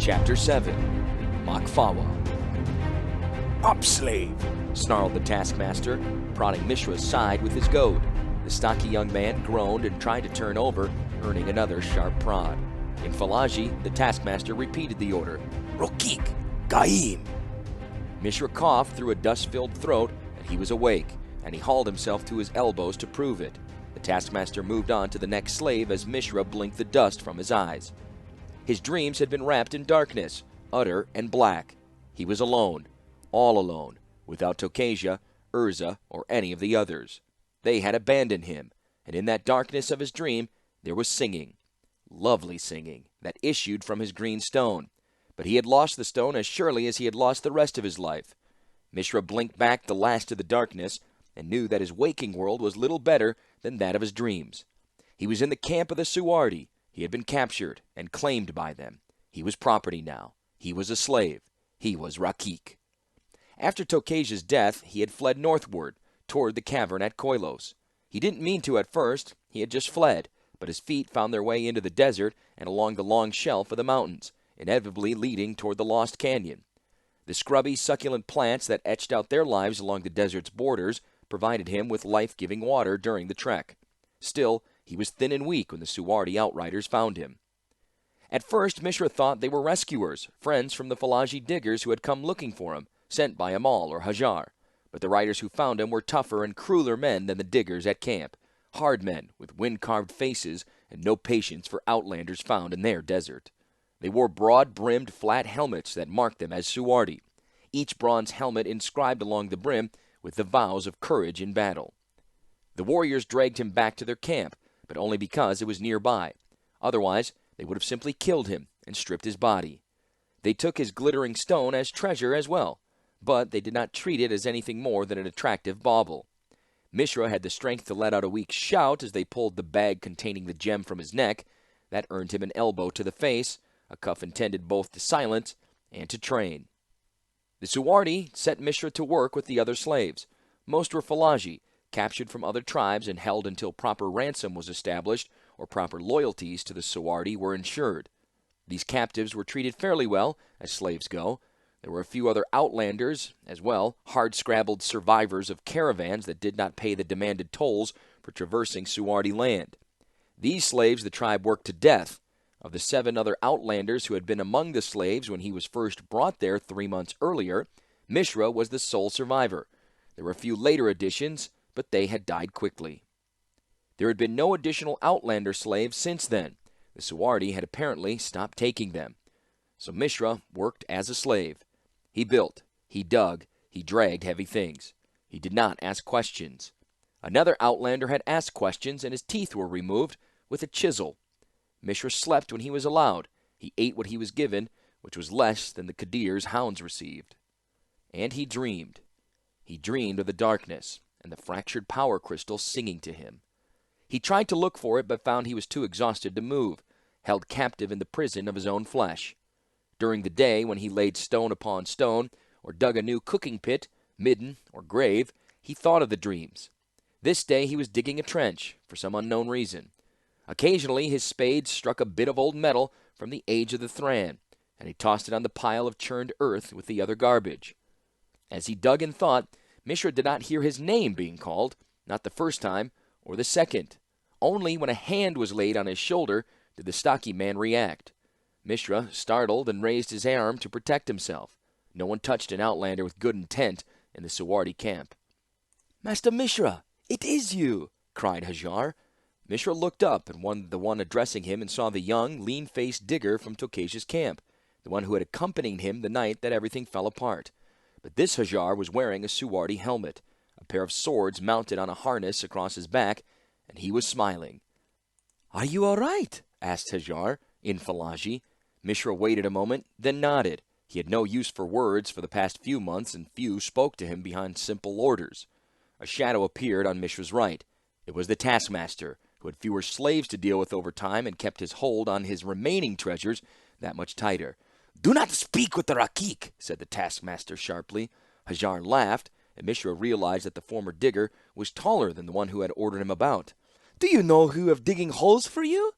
Chapter 7, Makfawa. Up, slave! Snarled the taskmaster, prodding Mishra's side with his goad. The stocky young man groaned and tried to turn over, earning another sharp prod. In Falaji, the taskmaster repeated the order, Rokik! Gaim! Mishra coughed through a dust-filled throat, and he was awake, and he hauled himself to his elbows to prove it. The taskmaster moved on to the next slave as Mishra blinked the dust from his eyes. His dreams had been wrapped in darkness, utter and black. He was alone, all alone, without Tokasia, Urza, or any of the others. They had abandoned him, and in that darkness of his dream there was singing, lovely singing, that issued from his green stone. But he had lost the stone as surely as he had lost the rest of his life. Mishra blinked back the last of the darkness, and knew that his waking world was little better than that of his dreams. He was in the camp of the Suardi. He had been captured and claimed by them. He was property now. He was a slave. He was Rakik. After Tokasia's death, he had fled northward, toward the cavern at Koilos. He didn't mean to at first. He had just fled, but his feet found their way into the desert and along the long shelf of the mountains, inevitably leading toward the Lost Canyon. The scrubby, succulent plants that etched out their lives along the desert's borders provided him with life-giving water during the trek. Still, he was thin and weak when the Suardi outriders found him. At first, Mishra thought they were rescuers, friends from the Falaji diggers who had come looking for him, sent by Amal or Hajar. But the riders who found him were tougher and crueler men than the diggers at camp, hard men with wind-carved faces and no patience for outlanders found in their desert. They wore broad-brimmed flat helmets that marked them as Suardi, each bronze helmet inscribed along the brim with the vows of courage in battle. The warriors dragged him back to their camp, but only because it was nearby. Otherwise, they would have simply killed him and stripped his body. They took his glittering stone as treasure as well, but they did not treat it as anything more than an attractive bauble. Mishra had the strength to let out a weak shout as they pulled the bag containing the gem from his neck. That earned him an elbow to the face, a cuff intended both to silence and to train. The Suardi set Mishra to work with the other slaves. Most were Falaji, captured from other tribes and held until proper ransom was established or proper loyalties to the Suardi were ensured. These captives were treated fairly well, as slaves go. There were a few other outlanders, as well, hard-scrabbled survivors of caravans that did not pay the demanded tolls for traversing Suardi land. These slaves the tribe worked to death. Of the 7 other outlanders who had been among the slaves when he was first brought there 3 months earlier, Mishra was the sole survivor. There were a few later additions, but they had died quickly. There had been no additional outlander slaves since then. The Suardi had apparently stopped taking them. So Mishra worked as a slave. He built, he dug, he dragged heavy things. He did not ask questions. Another outlander had asked questions, and his teeth were removed with a chisel. Mishra slept when he was allowed. He ate what he was given, which was less than the Kadir's hounds received. And he dreamed. He dreamed of the darkness and the fractured power crystal singing to him. He tried to look for it, but found he was too exhausted to move, held captive in the prison of his own flesh. During the day, when he laid stone upon stone, or dug a new cooking pit, midden, or grave, he thought of the dreams. This day he was digging a trench, for some unknown reason. Occasionally his spade struck a bit of old metal from the age of the Thran, and he tossed it on the pile of churned earth with the other garbage. As he dug and thought, Mishra did not hear his name being called, not the first time or the second. Only when a hand was laid on his shoulder did the stocky man react. Mishra startled and raised his arm to protect himself. No one touched an outlander with good intent in the Suardi camp. "Master Mishra, it is you!" cried Hajar. Mishra looked up, and the one addressing him, and saw the young, lean-faced digger from Tokasia's camp, the one who had accompanied him the night that everything fell apart. But this Hajar was wearing a Suardi helmet, a pair of swords mounted on a harness across his back, and he was smiling. "Are you all right?" asked Hajar, in Falaji. Mishra waited a moment, then nodded. He had no use for words for the past few months, and few spoke to him behind simple orders. A shadow appeared on Mishra's right. It was the taskmaster, who had fewer slaves to deal with over time and kept his hold on his remaining treasures that much tighter. "Do not speak with the Rakik," said the taskmaster sharply. Hajar laughed, and Mishra realized that the former digger was taller than the one who had ordered him about. "Do you know who have digging holes for you?"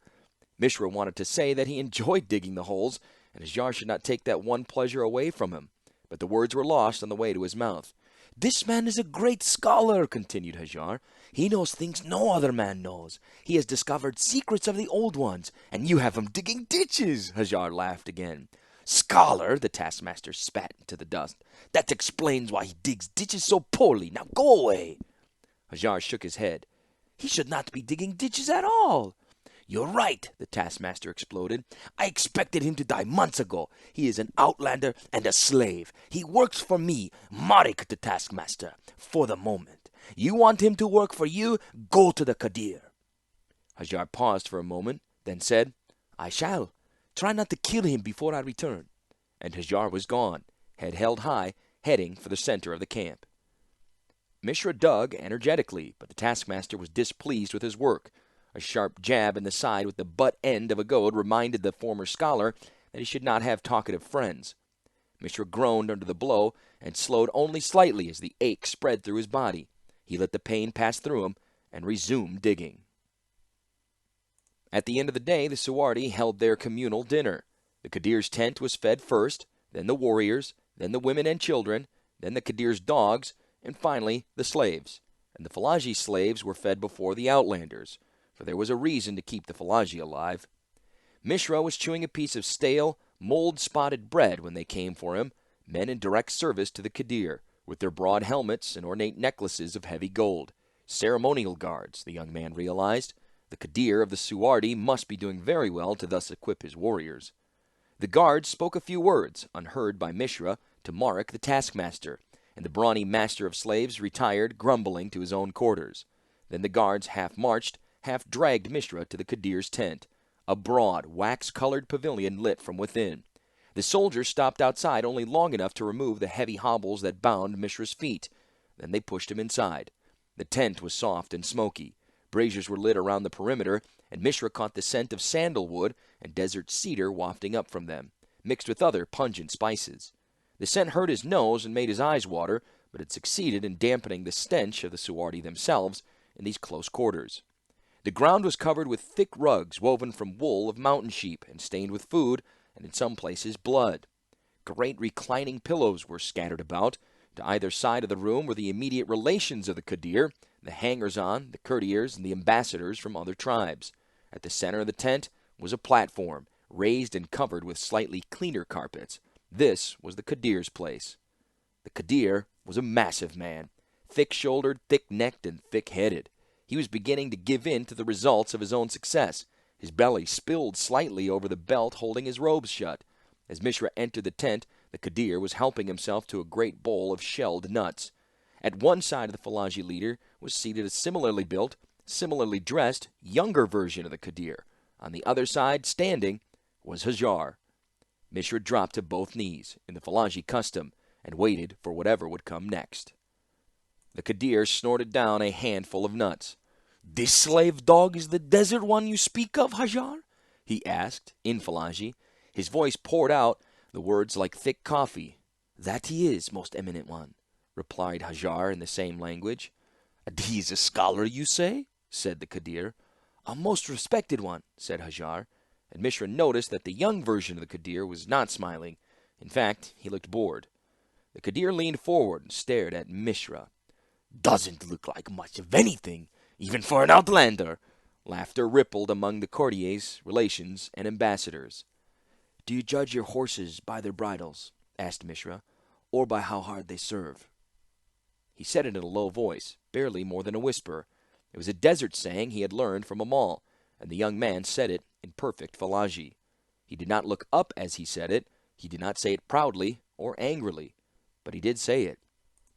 Mishra wanted to say that he enjoyed digging the holes, and Hajar should not take that one pleasure away from him. But the words were lost on the way to his mouth. This man is a great scholar, continued Hajar. He knows things no other man knows. He has discovered secrets of the old ones, and you have him digging ditches. Hajar laughed again. Scholar, the taskmaster spat into the dust. That explains why he digs ditches so poorly. Now go away. Hajar shook his head. He should not be digging ditches at all. You're right, the taskmaster exploded. I expected him to die months ago. He is an outlander and a slave. He works for me, Marik the taskmaster, for the moment. You want him to work for you? Go to the Kadir. Hajar paused for a moment, then said, I shall. Try not to kill him before I return. And Hajar was gone, head held high, heading for the center of the camp. Mishra dug energetically, but the taskmaster was displeased with his work. A sharp jab in the side with the butt end of a goad reminded the former scholar that he should not have talkative friends. Mishra groaned under the blow and slowed only slightly as the ache spread through his body. He let the pain pass through him and resumed digging. At the end of the day, the Suardi held their communal dinner. The Kadir's tent was fed first, then the warriors, then the women and children, then the Kadir's dogs, and finally the slaves. And the Falaji slaves were fed before the outlanders, for there was a reason to keep the Falaji alive. Mishra was chewing a piece of stale, mold-spotted bread when they came for him, men in direct service to the Kadir, with their broad helmets and ornate necklaces of heavy gold. Ceremonial guards, the young man realized. The Kadir of the Suardi must be doing very well to thus equip his warriors. The guards spoke a few words, unheard by Mishra, to Marik the taskmaster, and the brawny master of slaves retired, grumbling, to his own quarters. Then the guards half marched, half dragged Mishra to the Kadir's tent, a broad, wax-colored pavilion lit from within. The soldiers stopped outside only long enough to remove the heavy hobbles that bound Mishra's feet. Then they pushed him inside. The tent was soft and smoky. Braziers were lit around the perimeter, and Mishra caught the scent of sandalwood and desert cedar wafting up from them, mixed with other pungent spices. The scent hurt his nose and made his eyes water, but it succeeded in dampening the stench of the Suardi themselves in these close quarters. The ground was covered with thick rugs woven from wool of mountain sheep and stained with food, and in some places blood. Great reclining pillows were scattered about. To either side of the room were the immediate relations of the Kadir, the hangers-on, the courtiers, and the ambassadors from other tribes. At the center of the tent was a platform, raised and covered with slightly cleaner carpets. This was the Kadir's place. The Kadir was a massive man, thick-shouldered, thick-necked, and thick-headed. He was beginning to give in to the results of his own success. His belly spilled slightly over the belt holding his robes shut. As Mishra entered the tent, the Kadir was helping himself to a great bowl of shelled nuts. At one side of the Falaji leader was seated a similarly built, similarly dressed, younger version of the Kadir. On the other side, standing, was Hajar. Mishra dropped to both knees, in the Falaji custom, and waited for whatever would come next. The Kadir snorted down a handful of nuts. This slave dog is the desert one you speak of, Hajar? He asked, in Falaji. His voice poured out the words like thick coffee. That he is, most eminent one, replied Hajar in the same language. And he is a scholar, you say? Said the Kadir. A most respected one, said Hajar, and Mishra noticed that the young version of the Kadir was not smiling. In fact, he looked bored. The Kadir leaned forward and stared at Mishra. Doesn't look like much of anything, even for an outlander. Laughter rippled among the courtiers, relations, and ambassadors. Do you judge your horses by their bridles? Asked Mishra, or by how hard they serve? He said it in a low voice, barely more than a whisper. It was a desert saying he had learned from Amal, and the young man said it in perfect Falaji. He did not look up as he said it. He did not say it proudly or angrily, but he did say it.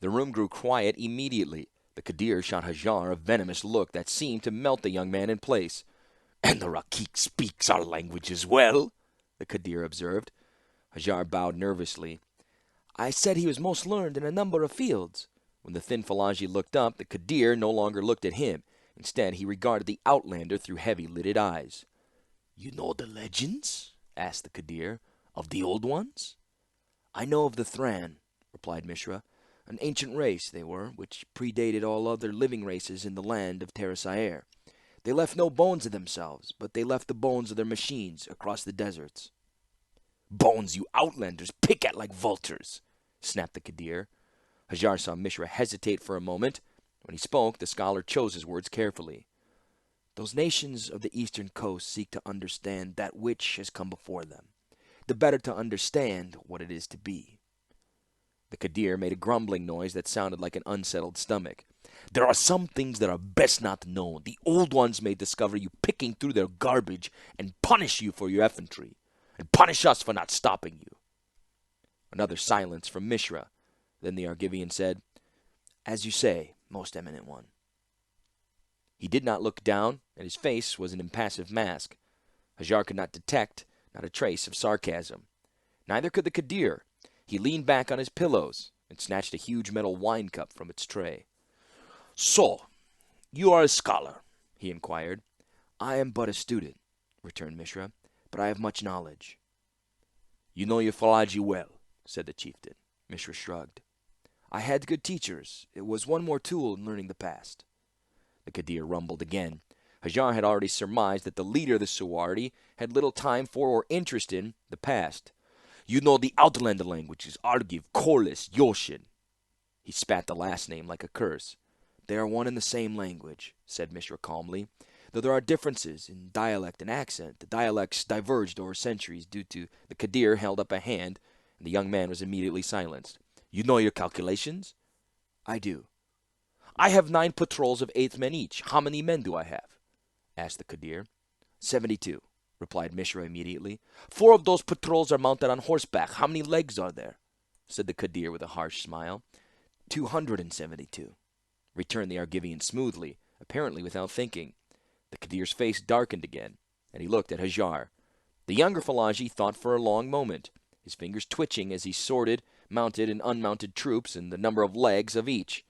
The room grew quiet immediately. The Kadir shot Hajar a venomous look that seemed to melt the young man in place. And the Rakik speaks our language as well, the Kadir observed. Hajar bowed nervously. I said he was most learned in a number of fields. When the thin Falaji looked up, the Kadir no longer looked at him. Instead, he regarded the outlander through heavy-lidded eyes. You know the legends? Asked the Kadir. Of the old ones? I know of the Thran, replied Mishra. An ancient race they were, which predated all other living races in the land of Terrasair. They left no bones of themselves, but they left the bones of their machines across the deserts. Bones you outlanders pick at like vultures, snapped the Kadir. Hajar saw Mishra hesitate for a moment. When he spoke, the scholar chose his words carefully. Those nations of the eastern coast seek to understand that which has come before them, the better to understand what it is to be. The Kadir made a grumbling noise that sounded like an unsettled stomach. There are some things that are best not known. The old ones may discover you picking through their garbage and punish you for your effrontery, and punish us for not stopping you. Another silence from Mishra. Then the Argivian said, As you say, most eminent one. He did not look down, and his face was an impassive mask. Hajar could not detect, not a trace of sarcasm. Neither could the Kadir. He leaned back on his pillows and snatched a huge metal wine cup from its tray. So, you are a scholar? He inquired. I am but a student, returned Mishra, but I have much knowledge. You know your philology well, said the chieftain. Mishra shrugged. I had good teachers. It was one more tool in learning the past. The Kadir rumbled again. Hajar had already surmised that the leader of the sorority had little time for or interest in the past. You know the Outlander languages, Argiv, Korlis, Yoshin. He spat the last name like a curse. They are one and the same language, said Mishra calmly. Though there are differences in dialect and accent, the dialects diverged over centuries due to the Kadir held up a hand, and the young man was immediately silenced. You know your calculations? I do. I have 9 patrols of 8 men each. How many men do I have? Asked the Kadir. 72, replied Mishra immediately. 4 of those patrols are mounted on horseback. How many legs are there? Said the Kadir with a harsh smile. 272, returned the Argivian smoothly, apparently without thinking. The Kadir's face darkened again, and he looked at Hajar. The younger Falaji thought for a long moment, his fingers twitching as he sorted mounted and unmounted troops and the number of legs of each.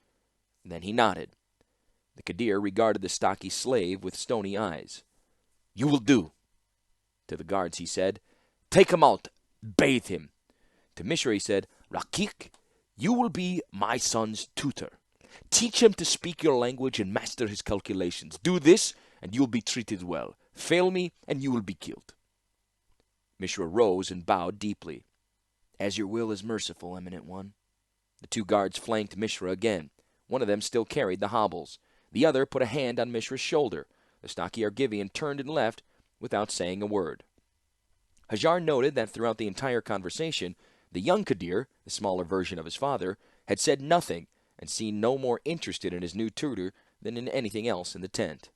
Then he nodded. The Kadir regarded the stocky slave with stony eyes. You will do. To the guards he said, Take him out, bathe him. To Mishra he said, Rakik, you will be my son's tutor. Teach him to speak your language and master his calculations. Do this, and you will be treated well. Fail me, and you will be killed. Mishra rose and bowed deeply. As your will is merciful, eminent one. The 2 guards flanked Mishra again. One of them still carried the hobbles. The other put a hand on Mishra's shoulder. The stocky Argivian turned and left without saying a word. Hajar noted that throughout the entire conversation, the young Kadir, the smaller version of his father, had said nothing and seemed no more interested in his new tutor than in anything else in the tent.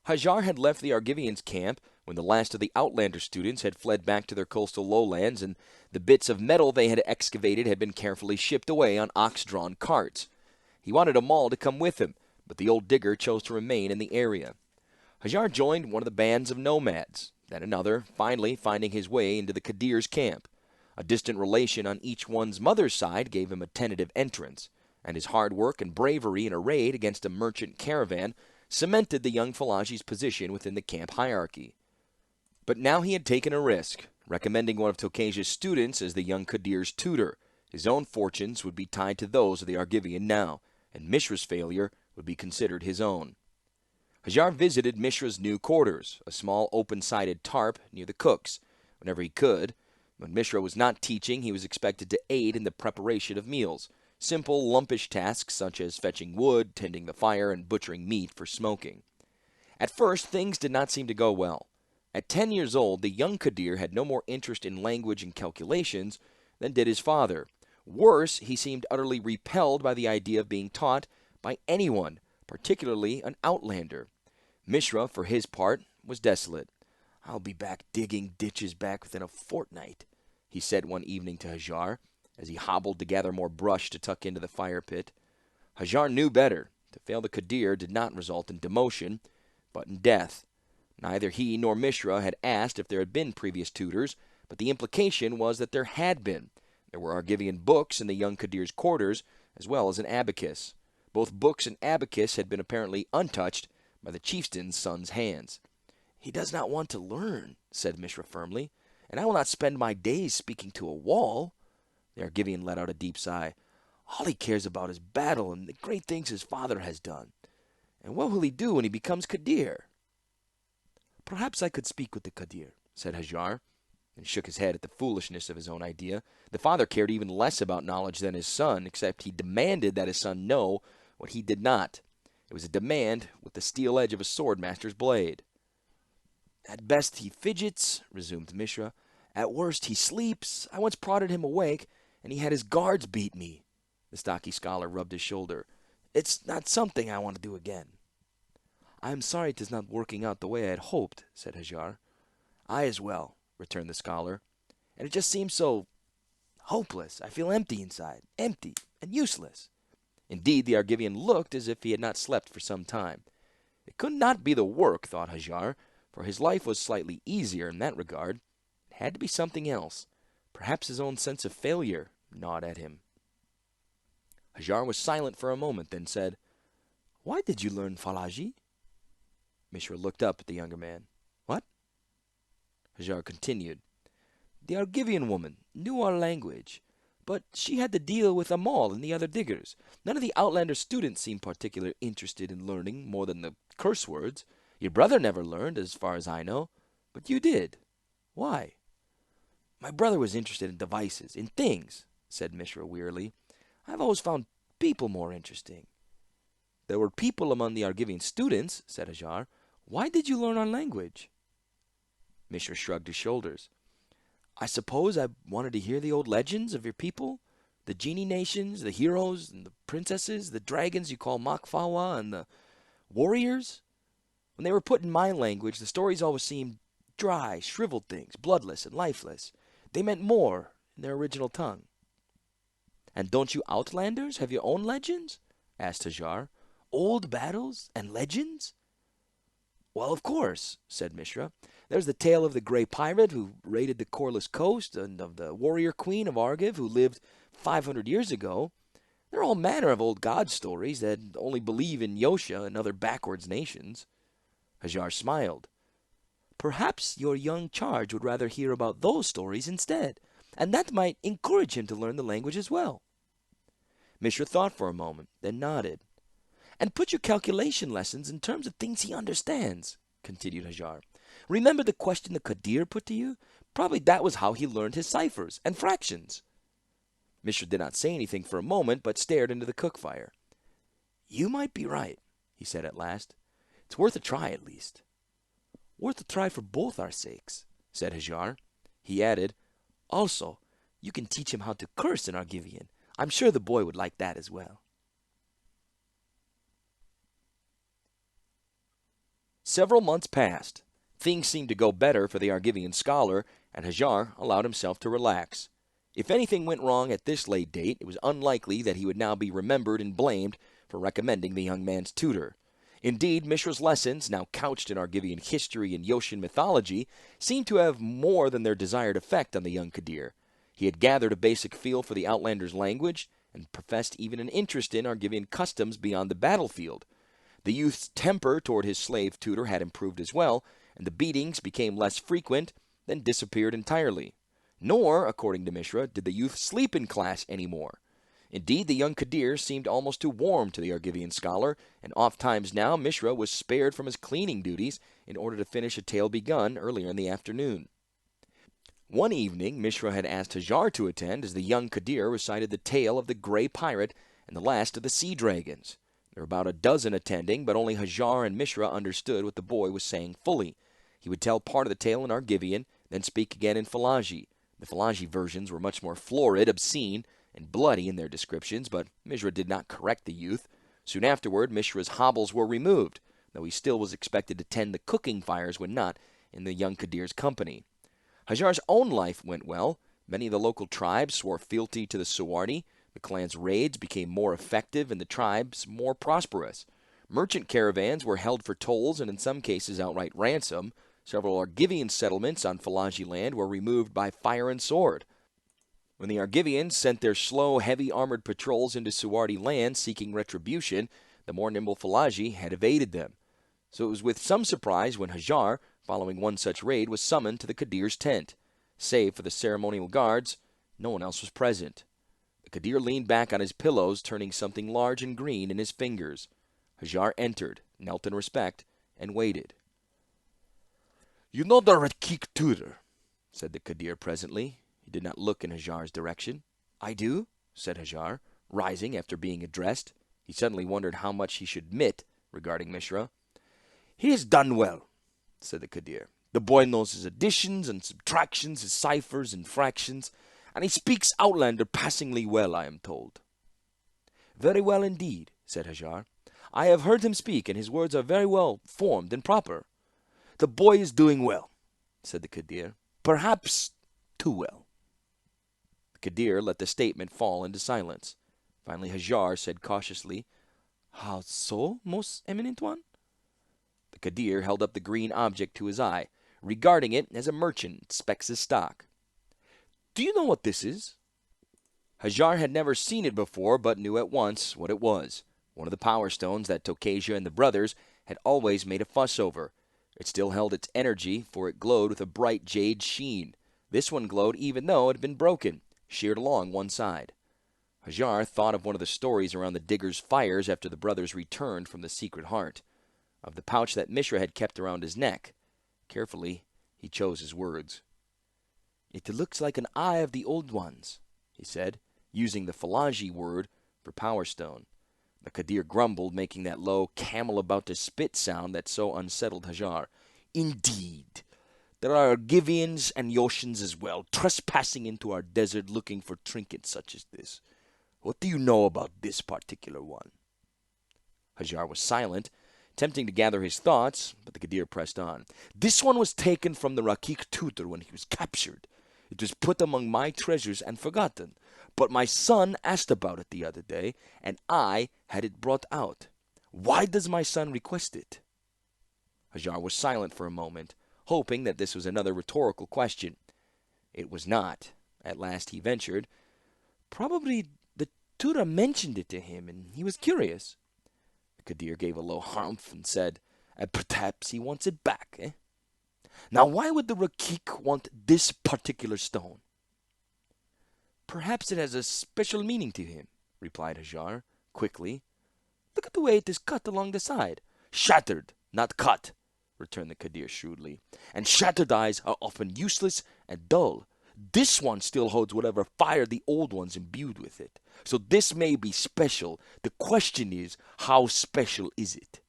Hajar had left the Argivians' camp when the last of the Outlander students had fled back to their coastal lowlands, and the bits of metal they had excavated had been carefully shipped away on ox-drawn carts. He wanted them all to come with him, but the old digger chose to remain in the area. Hajar joined one of the bands of nomads, then another, finally finding his way into the Kadir's camp. A distant relation on each one's mother's side gave him a tentative entrance, and his hard work and bravery in a raid against a merchant caravan cemented the young Falaji's position within the camp hierarchy. But now he had taken a risk, recommending one of Tokasia's students as the young Kadir's tutor. His own fortunes would be tied to those of the Argivian now, and Mishra's failure would be considered his own. Hajar visited Mishra's new quarters, a small open-sided tarp near the cooks, whenever he could. When Mishra was not teaching, he was expected to aid in the preparation of meals, simple, lumpish tasks such as fetching wood, tending the fire, and butchering meat for smoking. At first, things did not seem to go well. At 10 years old, the young Kadir had no more interest in language and calculations than did his father. Worse, he seemed utterly repelled by the idea of being taught by anyone, particularly an outlander. Mishra, for his part, was desolate. I'll be back digging ditches back within a fortnight, he said one evening to Hajar, as he hobbled to gather more brush to tuck into the fire pit. Hajar knew better. To fail the Kadir did not result in demotion, but in death. Neither he nor Mishra had asked if there had been previous tutors, but the implication was that there had been. There were Argivian books in the young Kadir's quarters, as well as an abacus. Both books and abacus had been apparently untouched by the chieftain's son's hands. He does not want to learn, said Mishra firmly, and I will not spend my days speaking to a wall. The Argivian let out a deep sigh. All he cares about is battle and the great things his father has done. And what will he do when he becomes Kadir? Perhaps I could speak with the Kadir, said Hajar, and shook his head at the foolishness of his own idea. The father cared even less about knowledge than his son, except he demanded that his son know what he did not. It was a demand with the steel edge of a swordmaster's blade. At best he fidgets, resumed Mishra. At worst he sleeps. I once prodded him awake, and he had his guards beat me. The stocky scholar rubbed his shoulder. It's not something I want to do again. I am sorry 'tis not working out the way I had hoped, said Hajar. I as well, returned the scholar. And it just seems so hopeless. I feel empty inside, empty and useless. Indeed, the Argivian looked as if he had not slept for some time. It could not be the work, thought Hajar, for his life was slightly easier in that regard. It had to be something else. Perhaps his own sense of failure gnawed at him. Hajar was silent for a moment, then said, Why did you learn Falaji? Mishra looked up at the younger man. What? Hajar continued. The Argivian woman knew our language, but she had to deal with Amal and the other diggers. None of the Outlander students seemed particularly interested in learning more than the curse words. Your brother never learned, as far as I know, but you did. Why? My brother was interested in devices, in things, said Mishra wearily. I've always found people more interesting. There were people among the Argivian students, said Hajar. Why did you learn our language? Mishra shrugged his shoulders. I suppose I wanted to hear the old legends of your people, the genie nations, the heroes, and the princesses, the dragons you call Makfawa, and the warriors. When they were put in my language, the stories always seemed dry, shriveled things, bloodless and lifeless. They meant more in their original tongue. And don't you Outlanders have your own legends? Asked Hajar. Old battles and legends? Well, of course, said Mishra. There's the tale of the Grey Pirate who raided the Coreless Coast, and of the warrior queen of Argiv who lived 500 years ago. There are all manner of old god stories that only believe in Yosha and other backwards nations. Hajar smiled. Perhaps your young charge would rather hear about those stories instead, and that might encourage him to learn the language as well. Mishra thought for a moment, then nodded. And put your calculation lessons in terms of things he understands, continued Hajar. Remember the question the Kadir put to you? Probably that was how he learned his ciphers and fractions. Mishra did not say anything for a moment, but stared into the cook fire. You might be right, he said at last. It's worth a try, at least. Worth a try for both our sakes, said Hajar. He added, Also, you can teach him how to curse in Argivian. I'm sure the boy would like that as well. Several months passed. Things seemed to go better for the Argivian scholar, and Hajar allowed himself to relax. If anything went wrong at this late date, it was unlikely that he would now be remembered and blamed for recommending the young man's tutor. Indeed, Mishra's lessons, now couched in Argivian history and Yoshan mythology, seemed to have more than their desired effect on the young Kadir. He had gathered a basic feel for the Outlander's language, and professed even an interest in Argivian customs beyond the battlefield. The youth's temper toward his slave tutor had improved as well, and the beatings became less frequent, then disappeared entirely. Nor, according to Mishra, did the youth sleep in class any more. Indeed, the young Kadir seemed almost to warm to the Argivian scholar, and oft-times now Mishra was spared from his cleaning duties in order to finish a tale begun earlier in the afternoon. One evening, Mishra had asked Hajar to attend as the young Kadir recited the tale of the Grey Pirate and the last of the Sea Dragons. There were about a dozen attending, but only Hajar and Mishra understood what the boy was saying fully. He would tell part of the tale in Argivian, then speak again in Falaji. The Falaji versions were much more florid, obscene, and bloody in their descriptions, but Mishra did not correct the youth. Soon afterward, Mishra's hobbles were removed, though he still was expected to tend the cooking fires when not in the young Kadir's company. Hajar's own life went well. Many of the local tribes swore fealty to the Suwardi. The clan's raids became more effective and the tribes more prosperous. Merchant caravans were held for tolls and in some cases outright ransom. Several Argivian settlements on Falaji land were removed by fire and sword. When the Argivians sent their slow, heavy armored patrols into Suwardi land seeking retribution, the more nimble Falaji had evaded them. So it was with some surprise when Hajar, following one such raid, was summoned to the Kadir's tent. Save for the ceremonial guards, no one else was present. The Kadir leaned back on his pillows, turning something large and green in his fingers. Hajar entered, knelt in respect, and waited. You know the Rakik tutor, said the Kadir presently. He did not look in Hajar's direction. I do, said Hajar, rising after being addressed. He suddenly wondered how much he should admit regarding Mishra. He has done well, said the Kadir. The boy knows his additions and subtractions, his ciphers and fractions, and he speaks Outlander passingly well, I am told. Very well indeed, said Hajar. I have heard him speak, and his words are very well formed and proper. The boy is doing well, said the Kadir. Perhaps too well. The Kadir let the statement fall into silence. Finally Hajar said cautiously, How so, most eminent one? The Kadir held up the green object to his eye, regarding it as a merchant inspects his stock. Do you know what this is? Hajar had never seen it before, but knew at once what it was. One of the power stones that Tokasia and the brothers had always made a fuss over. It still held its energy, for it glowed with a bright jade sheen. This one glowed even though it had been broken, sheared along one side. Hajar thought of one of the stories around the diggers' fires after the brothers returned from the secret heart, of the pouch that Mishra had kept around his neck. Carefully, he chose his words. It looks like an eye of the old ones, he said, using the Falaji word for power stone. The Kadir grumbled, making that low camel about to spit sound that so unsettled Hajar. Indeed, there are Givians and Yoshans as well, trespassing into our desert looking for trinkets such as this. What do you know about this particular one? Hajar was silent, attempting to gather his thoughts, but the Kadir pressed on. This one was taken from the Rakik tutor when he was captured. It was put among my treasures and forgotten. But my son asked about it the other day, and I had it brought out. Why does my son request it? Hajar was silent for a moment, hoping that this was another rhetorical question. It was not. At last he ventured. Probably the tutor mentioned it to him, and he was curious. The Kadir gave a low humph and said, Perhaps he wants it back, eh? Now why would the Rakik want this particular stone? Perhaps it has a special meaning to him, replied Hajar, quickly. Look at the way it is cut along the side. Shattered, not cut, returned the Kadir shrewdly. And shattered eyes are often useless and dull. This one still holds whatever fire the old ones imbued with it. So this may be special. The question is, how special is it?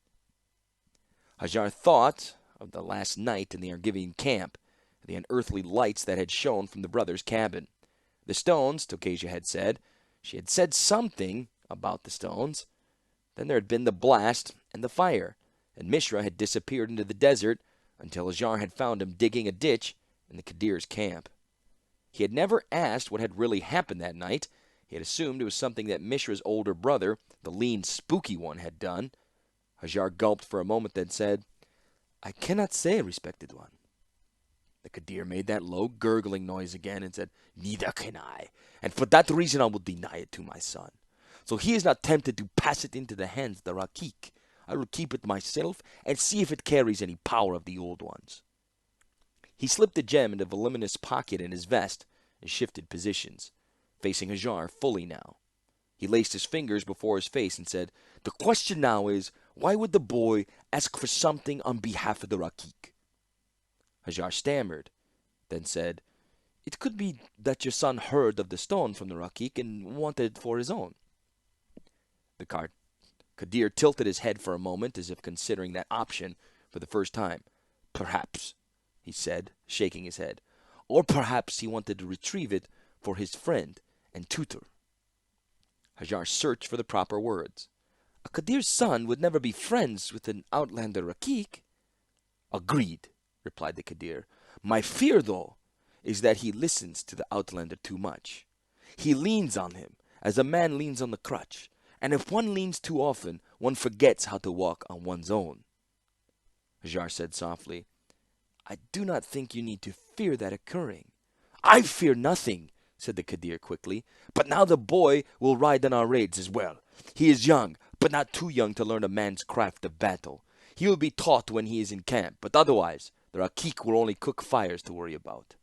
Hajar thought of the last night in the Argivian camp, and the unearthly lights that had shone from the brothers' cabin. The stones, Tokasia had said. She had said something about the stones. Then there had been the blast and the fire, and Mishra had disappeared into the desert until Hajar had found him digging a ditch in the Kadir's camp. He had never asked what had really happened that night. He had assumed it was something that Mishra's older brother, the lean, spooky one, had done. Hajar gulped for a moment, then said, I cannot say, respected one. The Kadir made that low gurgling noise again and said, Neither can I, and for that reason I will deny it to my son. So he is not tempted to pass it into the hands of the Rakik. I will keep it myself and see if it carries any power of the old ones. He slipped the gem into a voluminous pocket in his vest and shifted positions, facing Hajar fully now. He laced his fingers before his face and said, The question now is, why would the boy ask for something on behalf of the Rakik? Hajar stammered, then said, It could be that your son heard of the stone from the Rakik and wanted it for his own. The Kadir tilted his head for a moment as if considering that option for the first time. Perhaps, he said, shaking his head. Or perhaps he wanted to retrieve it for his friend and tutor. Hajar searched for the proper words. A Kadir's son would never be friends with an outlander Rakik. Agreed, replied the Kadir. My fear, though, is that he listens to the outlander too much. He leans on him, as a man leans on the crutch, and if one leans too often, one forgets how to walk on one's own. Hajar said softly, I do not think you need to fear that occurring. I fear nothing, said the Kadir quickly, but now the boy will ride on our raids as well. He is young, but not too young to learn a man's craft of battle. He will be taught when he is in camp, but otherwise, the Rakik will only cook fires to worry about.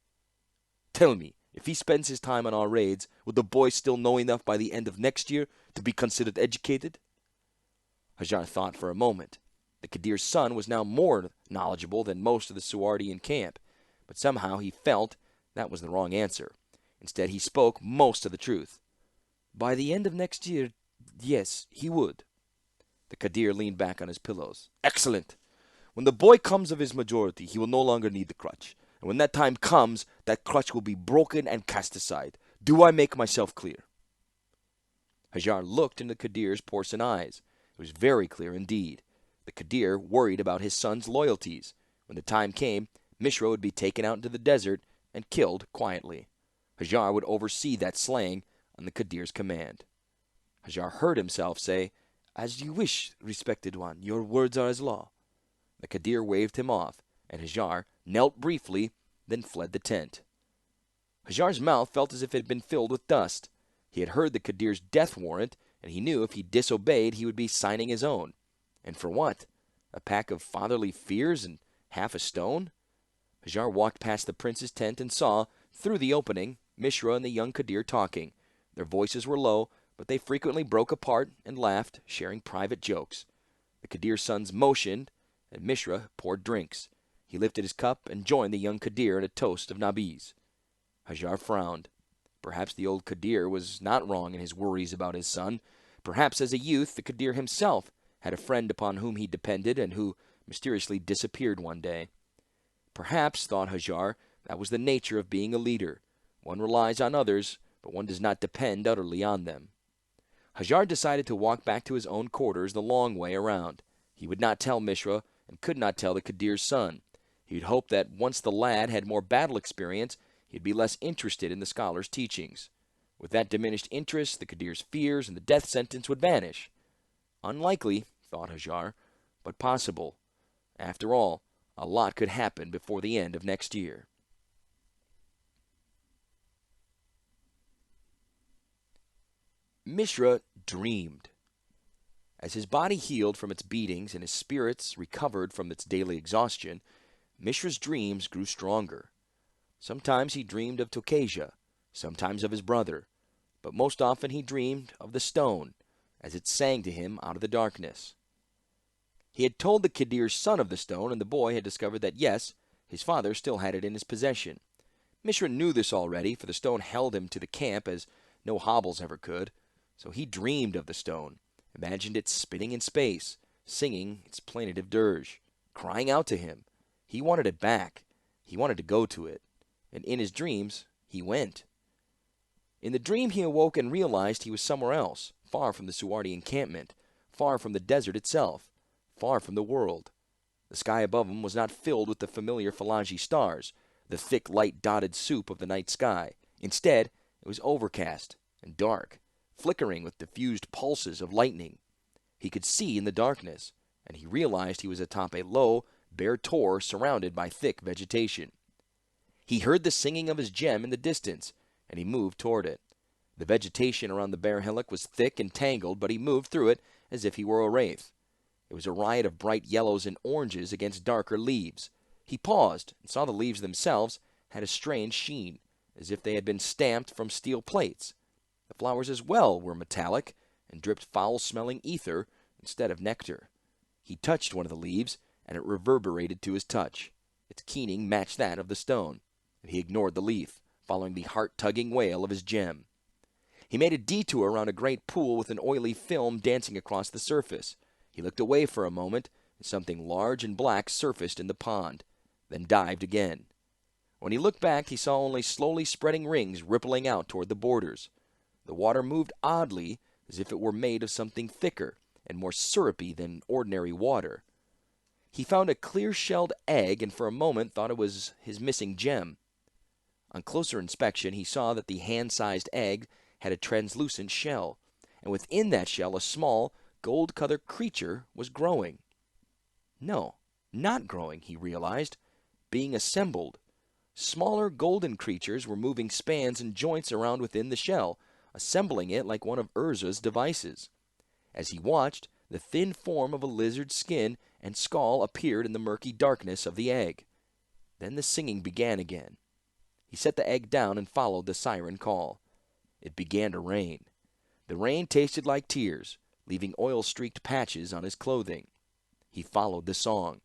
Tell me, if he spends his time on our raids, will the boy still know enough by the end of next year to be considered educated? Hajar thought for a moment. The Kadir's son was now more knowledgeable than most of the Suardian camp, but somehow he felt that was the wrong answer. Instead, he spoke most of the truth. By the end of next year, yes, he would. The Kadir leaned back on his pillows. Excellent. When the boy comes of his majority, he will no longer need the crutch. And when that time comes, that crutch will be broken and cast aside. Do I make myself clear? Hajar looked into the Kadir's porcelain eyes. It was very clear indeed. The Kadir worried about his son's loyalties. When the time came, Mishra would be taken out into the desert and killed quietly. Hajar would oversee that slaying on the Kadir's command. Hajar heard himself say, As you wish, respected one. Your words are as law. The Kadir waved him off, and Hajar knelt briefly, then fled the tent. Hajar's mouth felt as if it had been filled with dust. He had heard the Kadir's death warrant, and he knew if he disobeyed he would be signing his own. And for what? A pack of fatherly fears and half a stone? Hajar walked past the prince's tent and saw, through the opening, Mishra and the young Kadir talking. Their voices were low, but they frequently broke apart and laughed, sharing private jokes. The Kadir's sons motioned, and Mishra poured drinks. He lifted his cup and joined the young Kadir in a toast of Nabiz. Hajar frowned. Perhaps the old Kadir was not wrong in his worries about his son. Perhaps as a youth the Kadir himself had a friend upon whom he depended and who mysteriously disappeared one day. Perhaps, thought Hajar, that was the nature of being a leader. One relies on others, but one does not depend utterly on them. Hajar decided to walk back to his own quarters the long way around. He would not tell Mishra, and could not tell the Kadir's son. He would hope that once the lad had more battle experience, he'd be less interested in the scholar's teachings. With that diminished interest, the Kadir's fears and the death sentence would vanish. Unlikely, thought Hajar, but possible. After all, a lot could happen before the end of next year. Mishra dreamed. As his body healed from its beatings and his spirits recovered from its daily exhaustion, Mishra's dreams grew stronger. Sometimes he dreamed of Tokasia, sometimes of his brother, but most often he dreamed of the stone, as it sang to him out of the darkness. He had told the Kadir's son of the stone, and the boy had discovered that, yes, his father still had it in his possession. Mishra knew this already, for the stone held him to the camp as no hobbles ever could, so he dreamed of the stone, imagined it spinning in space, singing its plaintive dirge, crying out to him. He wanted it back. He wanted to go to it. And in his dreams, he went. In the dream, he awoke and realized he was somewhere else, far from the Suardi encampment, far from the desert itself, far from the world. The sky above him was not filled with the familiar Falange stars, the thick, light-dotted soup of the night sky. Instead, it was overcast and dark, flickering with diffused pulses of lightning. He could see in the darkness, and he realized he was atop a low, bare tor surrounded by thick vegetation. He heard the singing of his gem in the distance, and he moved toward it. The vegetation around the bare hillock was thick and tangled, but he moved through it as if he were a wraith. It was a riot of bright yellows and oranges against darker leaves. He paused and saw the leaves themselves had a strange sheen, as if they had been stamped from steel plates. The flowers as well were metallic and dripped foul-smelling ether instead of nectar. He touched one of the leaves, and it reverberated to his touch. Its keening matched that of the stone, and he ignored the leaf, following the heart-tugging wail of his gem. He made a detour around a great pool with an oily film dancing across the surface. He looked away for a moment, and something large and black surfaced in the pond, then dived again. When he looked back, he saw only slowly spreading rings rippling out toward the borders. The water moved oddly, as if it were made of something thicker and more syrupy than ordinary water. He found a clear-shelled egg and for a moment thought it was his missing gem. On closer inspection, he saw that the hand-sized egg had a translucent shell, and within that shell a small, gold-colored creature was growing. No, not growing, he realized, being assembled. Smaller golden creatures were moving spans and joints around within the shell, assembling it like one of Urza's devices. As he watched, the thin form of a lizard's skin and skull appeared in the murky darkness of the egg. Then the singing began again. He set the egg down and followed the siren call. It began to rain. The rain tasted like tears, leaving oil-streaked patches on his clothing. He followed the song.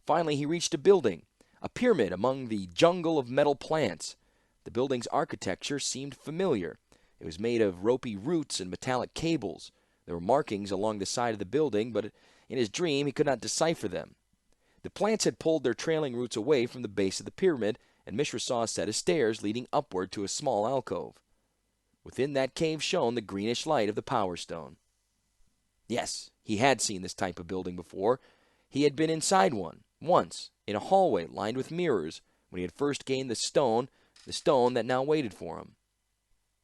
Finally, he reached a building, a pyramid among the jungle of metal plants. The building's architecture seemed familiar. It was made of ropey roots and metallic cables. There were markings along the side of the building, but in his dream he could not decipher them. The plants had pulled their trailing roots away from the base of the pyramid, and Mishra saw a set of stairs leading upward to a small alcove. Within that cave shone the greenish light of the Power Stone. Yes, he had seen this type of building before. He had been inside one, once, in a hallway lined with mirrors, when he had first gained the stone that now waited for him.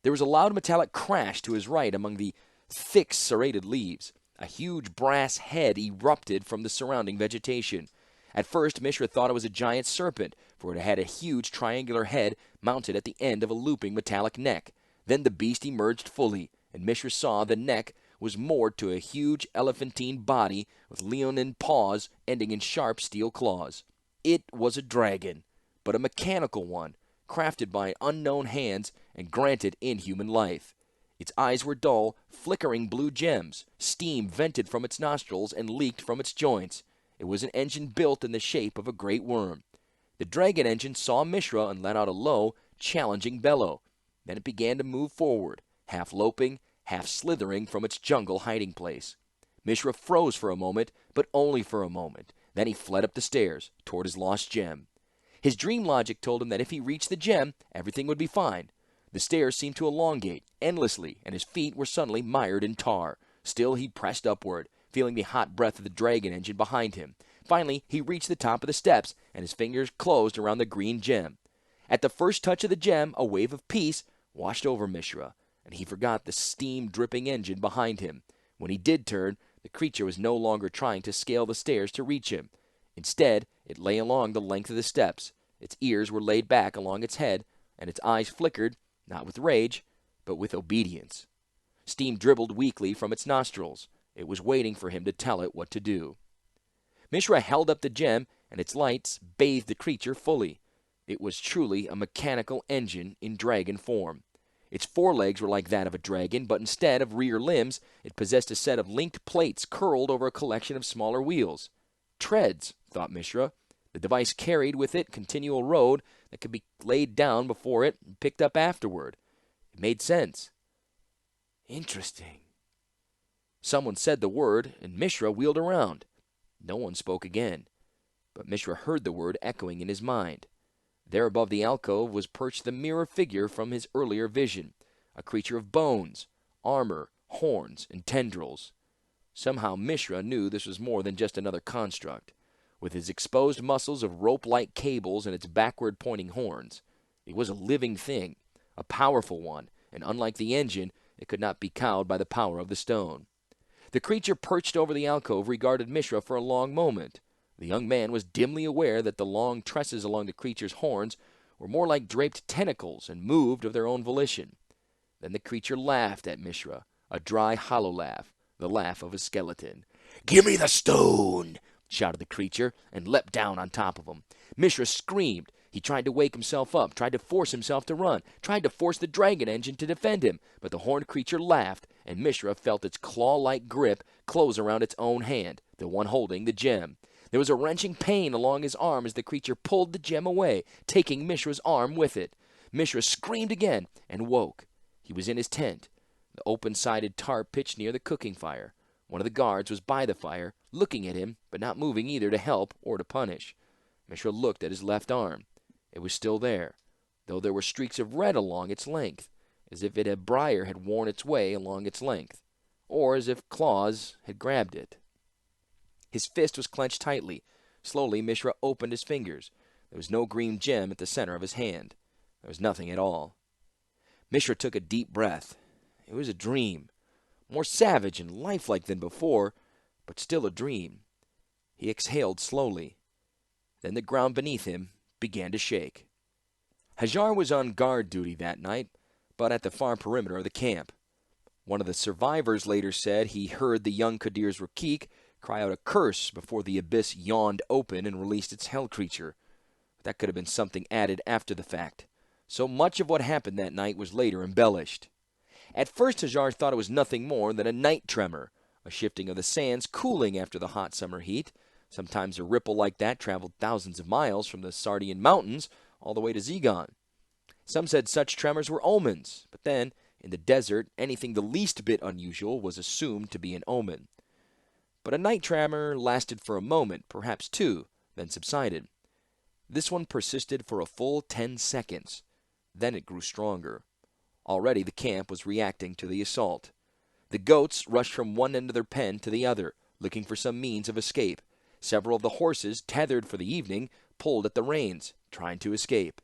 There was a loud metallic crash to his right among the thick serrated leaves. A huge brass head erupted from the surrounding vegetation. At first, Mishra thought it was a giant serpent, for it had a huge triangular head mounted at the end of a looping metallic neck. Then the beast emerged fully, and Mishra saw the neck was moored to a huge elephantine body with leonine paws ending in sharp steel claws. It was a dragon, but a mechanical one, crafted by unknown hands and granted inhuman life. Its eyes were dull, flickering blue gems. Steam vented from its nostrils and leaked from its joints. It was an engine built in the shape of a great worm. The dragon engine saw Mishra and let out a low, challenging bellow. Then it began to move forward, half loping, half slithering from its jungle hiding place. Mishra froze for a moment, but only for a moment. Then he fled up the stairs, toward his lost gem. His dream logic told him that if he reached the gem, everything would be fine. The stairs seemed to elongate endlessly, and his feet were suddenly mired in tar. Still he pressed upward, feeling the hot breath of the dragon engine behind him. Finally, he reached the top of the steps, and his fingers closed around the green gem. At the first touch of the gem, a wave of peace washed over Mishra, and he forgot the steam-dripping engine behind him. When he did turn, the creature was no longer trying to scale the stairs to reach him. Instead, it lay along the length of the steps. Its ears were laid back along its head, and its eyes flickered, not with rage, but with obedience. Steam dribbled weakly from its nostrils. It was waiting for him to tell it what to do. Mishra held up the gem, and its lights bathed the creature fully. It was truly a mechanical engine in dragon form. Its forelegs were like that of a dragon, but instead of rear limbs, it possessed a set of linked plates curled over a collection of smaller wheels. Treads, thought Mishra. The device carried with it continual road that could be laid down before it and picked up afterward. It made sense. Interesting. Someone said the word, and Mishra wheeled around. No one spoke again, but Mishra heard the word echoing in his mind. There above the alcove was perched the mirror figure from his earlier vision, a creature of bones, armor, horns, and tendrils. Somehow Mishra knew this was more than just another construct. With its exposed muscles of rope-like cables and its backward-pointing horns, it was a living thing, a powerful one, and unlike the engine, it could not be cowed by the power of the stone. The creature perched over the alcove regarded Mishra for a long moment. The young man was dimly aware that the long tresses along the creature's horns were more like draped tentacles and moved of their own volition. Then the creature laughed at Mishra, a dry, hollow laugh, the laugh of a skeleton. "Give me the stone!" shouted the creature, and leapt down on top of him. Mishra screamed. He tried to wake himself up, tried to force himself to run, tried to force the dragon engine to defend him, but the horned creature laughed, and Mishra felt its claw-like grip close around its own hand, the one holding the gem. There was a wrenching pain along his arm as the creature pulled the gem away, taking Mishra's arm with it. Mishra screamed again and woke. He was in his tent, the open-sided tarp pitched near the cooking fire. One of the guards was by the fire, looking at him, but not moving either to help or to punish. Mishra looked at his left arm. It was still there, though there were streaks of red along its length, as if a briar had worn its way along its length, or as if claws had grabbed it. His fist was clenched tightly. Slowly, Mishra opened his fingers. There was no green gem at the center of his hand. There was nothing at all. Mishra took a deep breath. It was a dream, more savage and lifelike than before, but still a dream. He exhaled slowly. Then the ground beneath him began to shake. Hajar was on guard duty that night, but at the far perimeter of the camp. One of the survivors later said he heard the young Qadir's Rakik cry out a curse before the abyss yawned open and released its hell creature. That could have been something added after the fact. So much of what happened that night was later embellished. At first, Hajar thought it was nothing more than a night tremor, a shifting of the sands cooling after the hot summer heat. Sometimes a ripple like that traveled thousands of miles from the Sardian Mountains all the way to Zegon. Some said such tremors were omens, but then, in the desert, anything the least bit unusual was assumed to be an omen. But a night tremor lasted for a moment, perhaps two, then subsided. This one persisted for a full 10 seconds. Then it grew stronger. Already the camp was reacting to the assault. The goats rushed from one end of their pen to the other, looking for some means of escape. Several of the horses, tethered for the evening, pulled at the reins, trying to escape.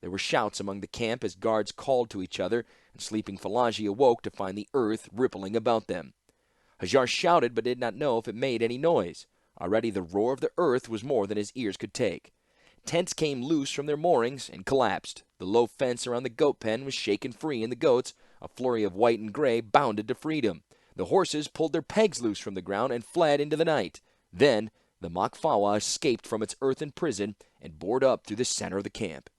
There were shouts among the camp as guards called to each other, and sleeping Falagi awoke to find the earth rippling about them. Hajar shouted, but did not know if it made any noise. Already the roar of the earth was more than his ears could take. Tents came loose from their moorings and collapsed. The low fence around the goat pen was shaken free, and the goats, a flurry of white and gray, bounded to freedom. The horses pulled their pegs loose from the ground and fled into the night. Then the Makfawa escaped from its earthen prison and bored up through the center of the camp.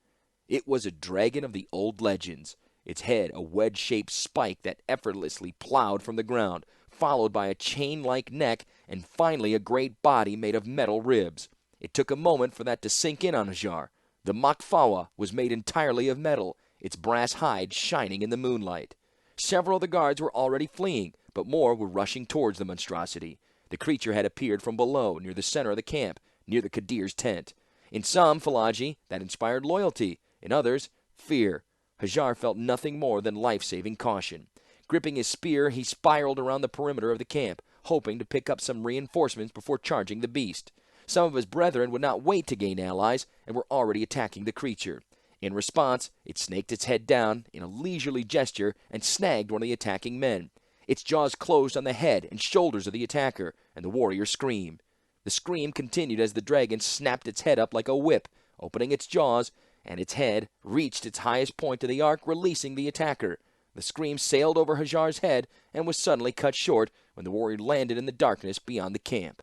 It was a dragon of the old legends, its head a wedge-shaped spike that effortlessly plowed from the ground, followed by a chain-like neck, and finally a great body made of metal ribs. It took a moment for that to sink in on Hajar. The Makfawa was made entirely of metal, its brass hide shining in the moonlight. Several of the guards were already fleeing, but more were rushing towards the monstrosity. The creature had appeared from below, near the center of the camp, near the Kadir's tent. In some, Falagi, that inspired loyalty. In others, fear. Hajar felt nothing more than life-saving caution. Gripping his spear, he spiraled around the perimeter of the camp, hoping to pick up some reinforcements before charging the beast. Some of his brethren would not wait to gain allies and were already attacking the creature. In response, it snaked its head down in a leisurely gesture and snagged one of the attacking men. Its jaws closed on the head and shoulders of the attacker, and the warrior screamed. The scream continued as the dragon snapped its head up like a whip, opening its jaws, and its head reached its highest point of the arc, releasing the attacker. The scream sailed over Hajar's head and was suddenly cut short when the warrior landed in the darkness beyond the camp.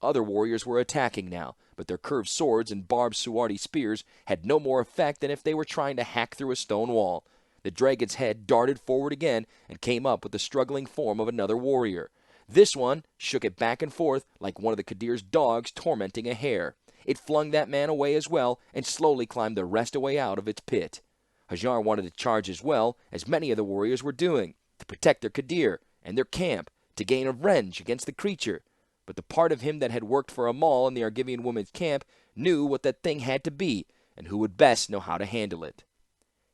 Other warriors were attacking now, but their curved swords and barbed Suardi spears had no more effect than if they were trying to hack through a stone wall. The dragon's head darted forward again and came up with the struggling form of another warrior. This one shook it back and forth like one of the Kadir's dogs tormenting a hare. It flung that man away as well and slowly climbed the rest away out of its pit. Hajar wanted to charge as well, as many of the warriors were doing, to protect their Kadir and their camp, to gain revenge against the creature. But the part of him that had worked for Amal in the Argivian woman's camp knew what that thing had to be, and who would best know how to handle it.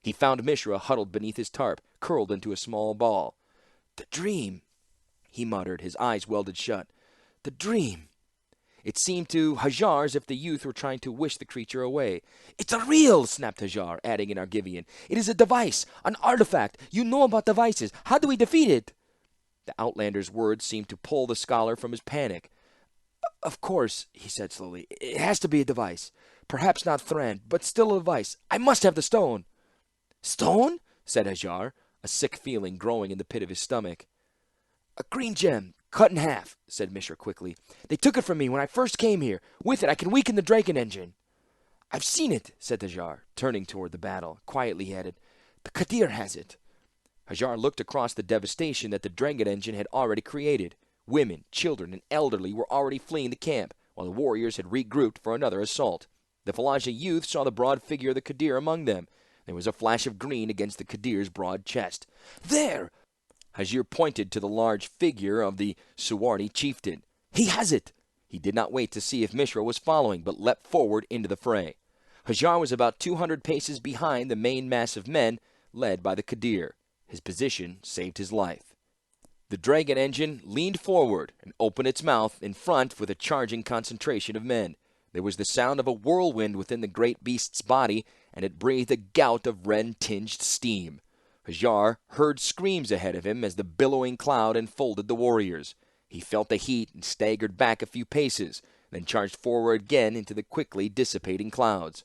He found Mishra huddled beneath his tarp, curled into a small ball. "The dream," he muttered, his eyes welded shut. "The dream." It seemed to Hajar as if the youth were trying to wish the creature away. "It's a real," snapped Hajar, adding in Argivian. "It is a device, an artifact. You know about devices. How do we defeat it?" The Outlander's words seemed to pull the scholar from his panic. "Of course," he said slowly. "It has to be a device. Perhaps not Thran, but still a device. I must have the stone." "Stone?" said Hajar, a sick feeling growing in the pit of his stomach. "A green gem, cut in half," said Mishra quickly. "They took it from me when I first came here. With it I can weaken the Dragon engine." "I've seen it," said Hajar, turning toward the battle. Quietly he added, "The Kadir has it." Hajar looked across the devastation that the Dragon engine had already created. Women, children, and elderly were already fleeing the camp, while the warriors had regrouped for another assault. The Falaja youth saw the broad figure of the Kadir among them. There was a flash of green against the Kadir's broad chest. "There!" Hajar pointed to the large figure of the Suardi chieftain. "He has it!" He did not wait to see if Mishra was following, but leapt forward into the fray. Hajar was about 200 paces behind the main mass of men, led by the Kadir. His position saved his life. The dragon engine leaned forward and opened its mouth in front with a charging concentration of men. There was the sound of a whirlwind within the great beast's body, and it breathed a gout of red-tinged steam. Hajar heard screams ahead of him as the billowing cloud enfolded the warriors. He felt the heat and staggered back a few paces, then charged forward again into the quickly dissipating clouds.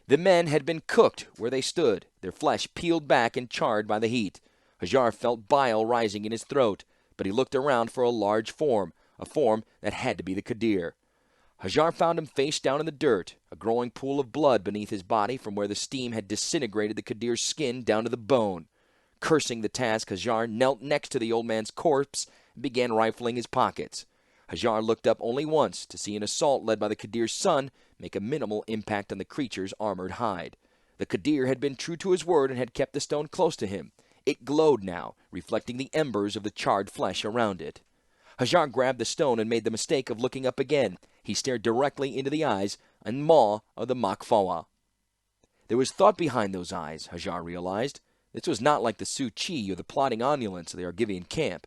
The men had been cooked where they stood, their flesh peeled back and charred by the heat. Hajar felt bile rising in his throat, but he looked around for a large form, a form that had to be the Kadir. Hajar found him face down in the dirt, a growing pool of blood beneath his body from where the steam had disintegrated the Kadir's skin down to the bone. Cursing the task, Hajar knelt next to the old man's corpse, and began rifling his pockets. Hajar looked up only once to see an assault led by the Qadir's son make a minimal impact on the creature's armored hide. The Qadir had been true to his word and had kept the stone close to him. It glowed now, reflecting the embers of the charred flesh around it. Hajar grabbed the stone and made the mistake of looking up again. He stared directly into the eyes and maw of the Makfawa. There was thought behind those eyes, Hajar realized. This was not like the Su Chi or the plotting onulence of the Argivian camp.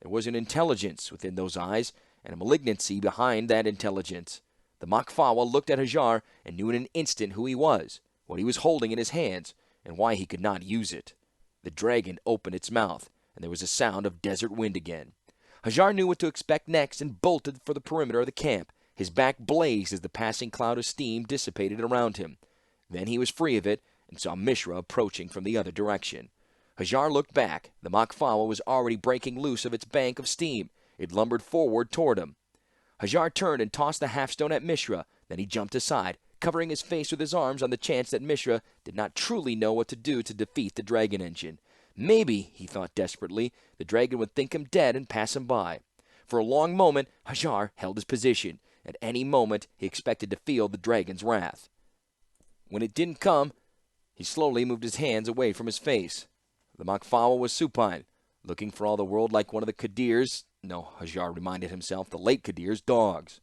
There was an intelligence within those eyes, and a malignancy behind that intelligence. The Makfawa looked at Hajar and knew in an instant who he was, what he was holding in his hands, and why he could not use it. The dragon opened its mouth, and there was a sound of desert wind again. Hajar knew what to expect next and bolted for the perimeter of the camp. His back blazed as the passing cloud of steam dissipated around him. Then he was free of it and saw Mishra approaching from the other direction. Hajar looked back. The Makfawa was already breaking loose of its bank of steam. It lumbered forward toward him. Hajar turned and tossed the half-stone at Mishra. Then he jumped aside, covering his face with his arms on the chance that Mishra did not truly know what to do to defeat the dragon engine. Maybe, he thought desperately, the dragon would think him dead and pass him by. For a long moment, Hajar held his position. At any moment, he expected to feel the dragon's wrath. When it didn't come, he slowly moved his hands away from his face. The Makfawa was supine, looking for all the world like one of the Qadir's, no, Hajar reminded himself, the late Qadir's dogs.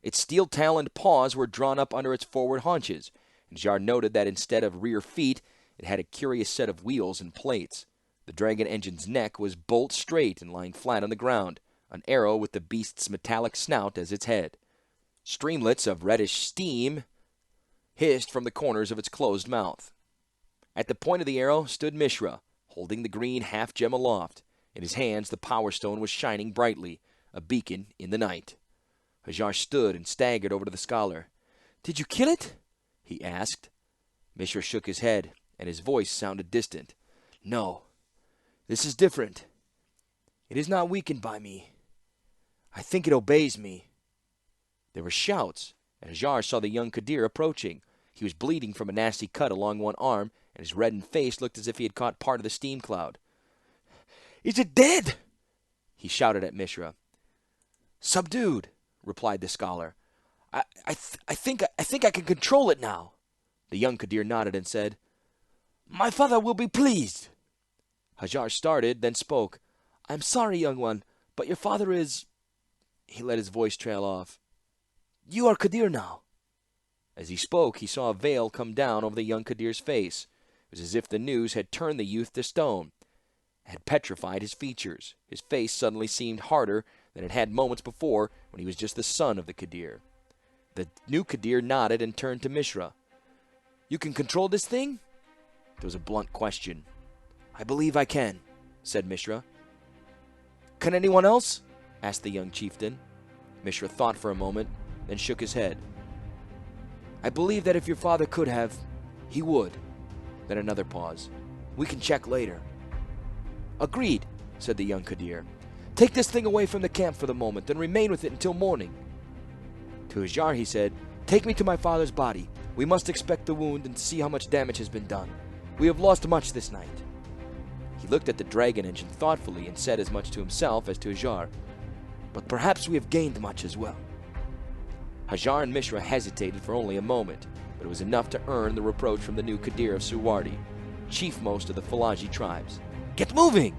Its steel-taloned paws were drawn up under its forward haunches, and Hajar noted that instead of rear feet, it had a curious set of wheels and plates. The dragon engine's neck was bolt straight and lying flat on the ground, an arrow with the beast's metallic snout as its head. Streamlets of reddish steam hissed from the corners of its closed mouth. At the point of the arrow stood Mishra, holding the green half-gem aloft. In his hands the power stone was shining brightly, a beacon in the night. Hajar stood and staggered over to the scholar. "Did you kill it?" he asked. Mishra shook his head, and his voice sounded distant. "No, this is different. It is not weakened by me. I think it obeys me." There were shouts, and Hajar saw the young Qadir approaching. He was bleeding from a nasty cut along one arm, and his reddened face looked as if he had caught part of the steam cloud. "Is it dead?" he shouted at Mishra. "Subdued," replied the scholar. I think I can control it now." The young Qadir nodded and said, "My father will be pleased." Hajar started, then spoke. "I'm sorry, young one, but your father is—" He let his voice trail off. "You are Qadir now." As he spoke, he saw a veil come down over the young Qadir's face. It was as if the news had turned the youth to stone, had petrified his features. His face suddenly seemed harder than it had moments before when he was just the son of the Qadir. The new Qadir nodded and turned to Mishra. "You can control this thing?" It was a blunt question. "I believe I can," said Mishra. "Can anyone else?" asked the young chieftain. Mishra thought for a moment, then shook his head. "I believe that if your father could have, he would." Then another pause. "We can check later." "Agreed," said the young Qadir. "Take this thing away from the camp for the moment, and remain with it until morning." To Hajar he said, "Take me to my father's body. We must inspect the wound and see how much damage has been done. We have lost much this night." He looked at the dragon engine thoughtfully and said as much to himself as to Hajar, "But perhaps we have gained much as well." Hajar and Mishra hesitated for only a moment, but it was enough to earn the reproach from the new Qadir of Suwardi, chiefmost of the Falaji tribes. "Get moving!"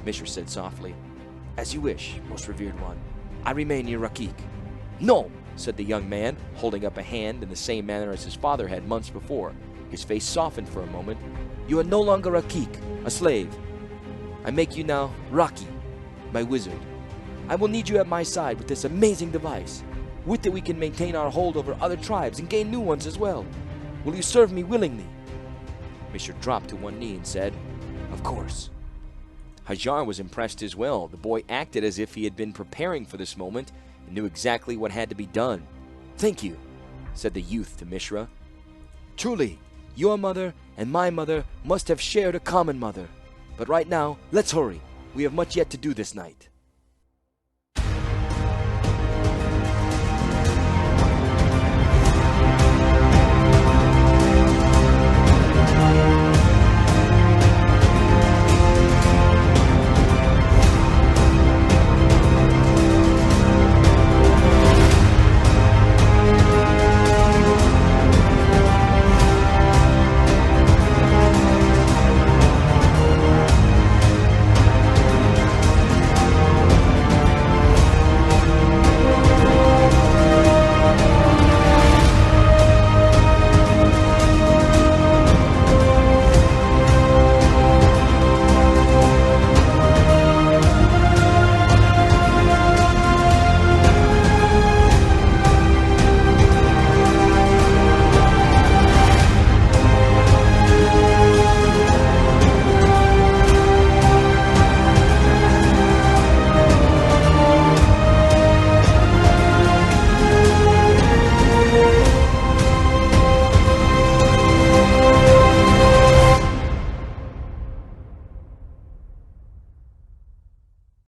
Mishra said softly. "As you wish, most revered one. I remain your Rakik." "No!" said the young man, holding up a hand in the same manner as his father had months before. His face softened for a moment. "You are no longer Rakik, a slave. I make you now Raki, my wizard. I will need you at my side with this amazing device. With it we can maintain our hold over other tribes and gain new ones as well. Will you serve me willingly?" Mishra dropped to one knee and said, "Of course." Hajar was impressed as well. The boy acted as if he had been preparing for this moment and knew exactly what had to be done. "Thank you," said the youth to Mishra. "Truly, your mother and my mother must have shared a common mother. But right now, let's hurry. We have much yet to do this night."